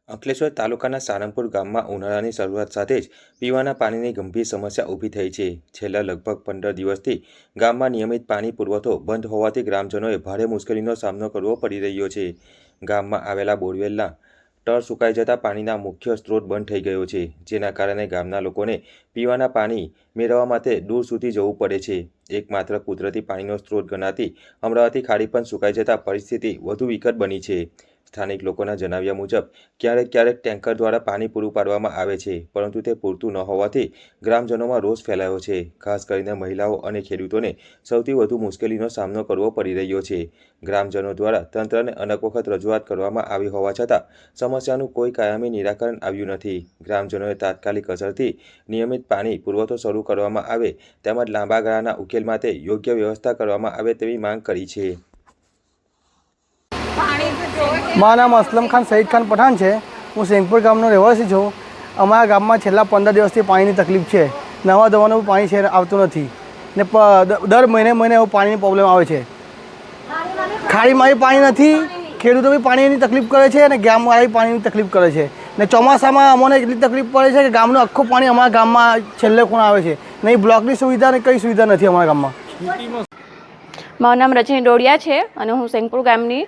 અંકલેશ્વર તાલુકાના સારંગપુર ગામમાં ઉનાળાની શરૂઆત સાથે જ પીવાના પાણીની ગંભીર સમસ્યા ઊભી થઈ છે. છેલ્લા લગભગ 15 દિવસથી ગામમાં નિયમિત પાણી પુરવઠો બંધ હોવાથી ગ્રામજનોએ ભારે મુશ્કેલીનો સામનો કરવો પડી રહ્યો છે. ગામમાં આવેલા બોરવેલના તળ સુકાઈ જતા પાણીના મુખ્ય સ્ત્રોત બંધ થઈ ગયો છે, જેના કારણે ગામના લોકોને પીવાના પાણી મેળવવા માટે દૂર સુધી જવું પડે છે. એકમાત્ર કુદરતી પાણીનો સ્ત્રોત ગણાતી અમરાવતી ખાડી પણ સુકાઈ જતા પરિસ્થિતિ વધુ વિકટ બની છે. સ્થાનિક લોકોના જણાવ્યા મુજબ ક્યારેક ટેન્કર દ્વારા પાણી પૂરું પાડવામાં આવે છે, પરંતુ તે પૂરતું ન હોવાથી ગ્રામજનોમાં રોષ ફેલાયો છે. ખાસ કરીને મહિલાઓ અને ખેડૂતોને સૌથી વધુ મુશ્કેલીનો સામનો કરવો પડી રહ્યો છે. ગ્રામજનો દ્વારા તંત્રને અનેક વખત રજૂઆત કરવામાં આવી હોવા છતાં સમસ્યાનું કોઈ કાયમી નિરાકરણ આવ્યું નથી. ગ્રામજનોએ તાત્કાલિક અસરથી નિયમિત પાણી પુરવઠો શરૂ કરવામાં આવે તેમજ લાંબા ગાળાના ઉકેલ માટે યોગ્ય વ્યવસ્થા કરવામાં આવે તેવી માંગ કરી છે. મારું નામ असलम खान सईद खान पठान है। हूँ सेंगपुर गामનો રહેવાસી છું। અમારા ગામમાં છેલ્લા 15 દિવસથી પાણીની તકલીફ છે। નવા ધોવાનું પાણી છે આવતું નથી ને દર મહિને એવું પાણીની પ્રોબ્લેમ આવે છે। ખાડીમાં પાણી નથી, ખેડૂતો બી પાણીની તકલીફ કરે છે અને ગામવાળા બી પાણીની તકલીફ કરે છે ને ચોમાસામાં અમને એટલી તકલીફ પડે છે કે ગામનું આખું પાણી અમારા ગામમાં છેલ્લે ખૂણે આવે છે। નહીં બ્લોકની સુવિધા ને કંઈ સુવિધા નથી અમારા ગામમાં। મારું નામ રજની ડોડિયા છે અને હું સેંગપુર ગામની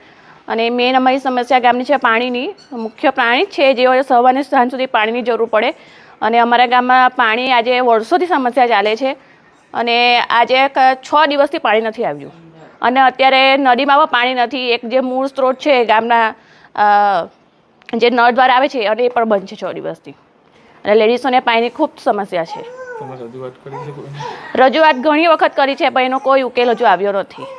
અને મેન અમારી સમસ્યા ગામની છે પાણીની। મુખ્ય પાણી છે જે સવારને સાંજ સુધી પાણીની જરૂર પડે અને અમારા ગામમાં પાણી આજે વર્ષોથી સમસ્યા ચાલે છે અને આજે 6 દિવસથી પાણી નથી આવ્યું અને અત્યારે નદીમાં પણ પાણી નથી। એક જે મૂળ સ્ત્રોત છે ગામના જે નળ દ્વારા આવે છે અને એ પણ બંધ છે 6 દિવસથી અને લેડીઝોને પાણીની ખૂબ સમસ્યા છે। રજૂઆત ઘણી વખત કરી છે પણ એનો કોઈ ઉકેલ હજુ આવ્યો નથી।